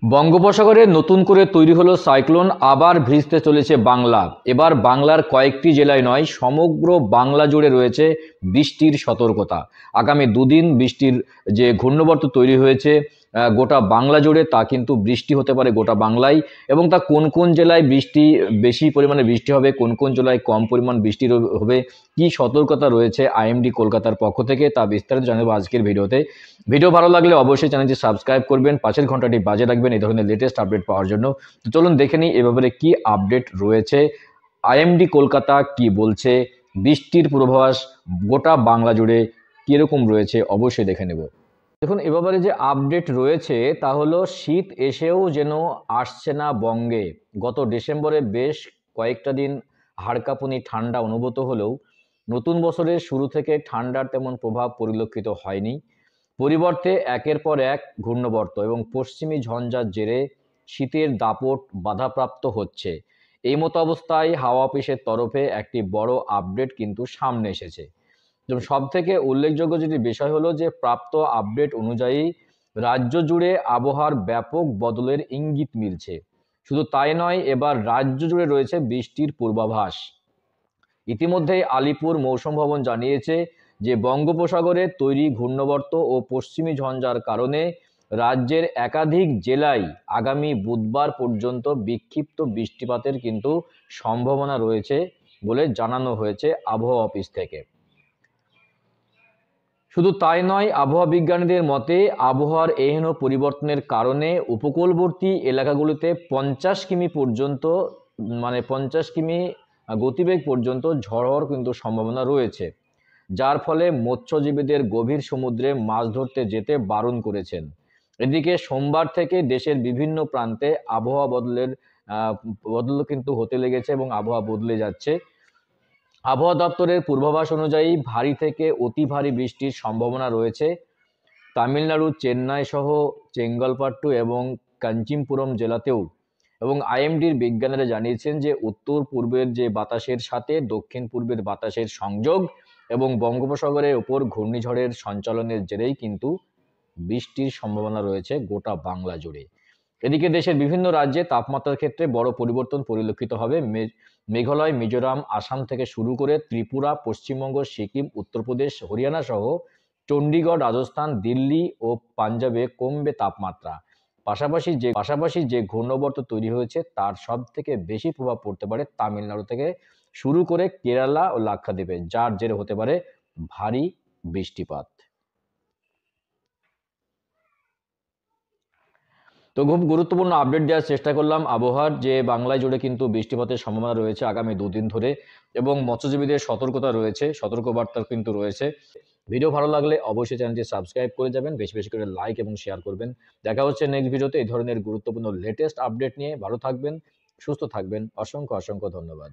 বঙ্গোপসাগরে নতুন করে তৈরি হলো সাইক্লোন, আবার ভিজতে চলেছে বাংলা। এবার বাংলার কয়েকটি জেলায় নয়, সমগ্র বাংলা জুড়ে রয়েছে বৃষ্টির সতর্কতা। আগামী দুদিন বৃষ্টির যে ঘূর্ণবর্ত তৈরি হয়েছে গোটা বাংলা জুড়ে, তা কিন্তু বৃষ্টি হতে পারে গোটা বাংলায়। এবং তা কোন কোন জেলায় বৃষ্টি বেশি পরিমাণে বৃষ্টি হবে, কোন কোন জেলায় কম পরিমাণ বৃষ্টি হবে, কি সতর্কতা রয়েছে আইএমডি কলকাতার পক্ষ থেকে, তা বিস্তারিত জানাবো আজকের ভিডিওতে। ভিডিও ভালো লাগলে অবশ্যই চ্যানেলটি সাবস্ক্রাইব করবেন, পাশের ঘন্টাটি বাজে রাখবেন এই ধরনের লেটেস্ট আপডেট পাওয়ার জন্য। তো চলুন দেখে নিই এ ব্যাপারে কি আপডেট রয়েছে, আইএমডি কলকাতা কি বলছে, বৃষ্টির পূর্বাভাস গোটা বাংলা জুড়ে কীরকম রয়েছে অবশ্যই দেখে নেব। দেখুন, এ ব্যাপারে যে আপডেট রয়েছে তা হলো শীত এসেও যেন আসছে না বঙ্গে। গত ডিসেম্বরে বেশ কয়েকটা দিন হাড়কাঁপুনি ঠান্ডা অনুভূত হলেও নতুন বছরের শুরু থেকে ঠান্ডার তেমন প্রভাব পরিলক্ষিত হয়নি। পরিবর্তে একের পর এক ঘূর্ণবর্ত এবং পশ্চিমী ঝঞ্ঝার জেরে শীতের দাপট বাধাপ্রাপ্ত হচ্ছে। এই মতো অবস্থায় হাওয়া অফিসের তরফে একটি বড় আপডেট কিন্তু সামনে এসেছে। যেমন সব থেকে উল্লেখযোগ্য যেটি বিষয় হলো যে প্রাপ্ত আপডেট অনুযায়ী রাজ্য জুড়ে আবহাওয়ার ব্যাপক বদলের ইঙ্গিত মিলছে। শুধু তাই নয়, এবার রাজ্য জুড়ে রয়েছে বৃষ্টির পূর্বাভাস। ইতিমধ্যেই আলিপুর মৌসুম ভবন জানিয়েছে যে বঙ্গোপসাগরে তৈরি ঘূর্ণবর্ত ও পশ্চিমী ঝঞ্ঝার কারণে রাজ্যের একাধিক জেলায় আগামী বুধবার পর্যন্ত বিক্ষিপ্ত বৃষ্টিপাতের কিন্তু সম্ভাবনা রয়েছে বলে জানানো হয়েছে আবহাওয়া অফিস থেকে। শুধু তাই নয়, আবহাওয়া বিজ্ঞানীদের মতে আবহাওয়ার এহেন পরিবর্তনের কারণে উপকূলবর্তী এলাকাগুলিতে 50 কিমি পর্যন্ত 50 কিমি গতিবেগ পর্যন্ত ঝড় হওয়ার কিন্তু সম্ভাবনা রয়েছে, যার ফলে মৎস্যজীবীদের গভীর সমুদ্রে মাছ ধরতে যেতে বারণ করেছেন। এদিকে সোমবার থেকে দেশের বিভিন্ন প্রান্তে আবহাওয়া বদল কিন্তু হতে লেগেছে এবং আবহাওয়া বদলে যাচ্ছে। আবহাওয়া দপ্তরের পূর্বাভাস অনুযায়ী ভারী থেকে অতি ভারী বৃষ্টির সম্ভাবনা রয়েছে তামিলনাড়ু, চেন্নাই সহ চেঙ্গলপাট্টু এবং কাঞ্চিপুরম জেলাতেও। এবং আইএমডির বিজ্ঞানীরা জানিয়েছেন যে উত্তর পূর্বের যে বাতাসের সাথে দক্ষিণ পূর্বের বাতাসের সংযোগ এবং বঙ্গোপসাগরের ওপর ঘূর্ণিঝড়ের সঞ্চালনের জেরেই কিন্তু বৃষ্টির সম্ভাবনা রয়েছে গোটা বাংলা জুড়ে। এদিকে দেশের বিভিন্ন রাজ্যে তাপমাত্রার ক্ষেত্রে বড় পরিবর্তন পরিলক্ষিত হবে। মেঘালয়, মিজোরাম, আসাম থেকে শুরু করে ত্রিপুরা, পশ্চিমবঙ্গ, সিকিম, উত্তরপ্রদেশ, হরিয়ানা সহ চণ্ডীগড়, রাজস্থান, দিল্লি ও পাঞ্জাবে কমবে তাপমাত্রা। পাশাপাশি যে ঘূর্ণবর্ত তৈরি হয়েছে তার সব থেকে বেশি প্রভাব পড়তে পারে তামিলনাড়ু থেকে শুরু করে কেরালা ও লাক্ষাদ্বীপে, যার জেরে হতে পারে ভারী বৃষ্টিপাত। তো খুব গুরুত্বপূর্ণ আপডেট দেওয়ার চেষ্টা করলাম আবহাওয়ার, যে বাংলায় জুড়ে কিন্তু বৃষ্টিপাতের সম্ভাবনা রয়েছে আগামী দুদিন ধরে এবং মৎস্যজীবীদের সতর্কতা রয়েছে, সতর্কবার্তা কিন্তু রয়েছে। ভিডিও ভালো লাগলে অবশ্যই চ্যানেলটি সাবস্ক্রাইব করে যাবেন, বেশি বেশি করে লাইক এবং শেয়ার করবেন। দেখা হচ্ছে নেক্সট ভিডিওতে এই ধরনের গুরুত্বপূর্ণ লেটেস্ট আপডেট নিয়ে। ভালো থাকবেন, সুস্থ থাকবেন, অসংখ্য অসংখ্য ধন্যবাদ।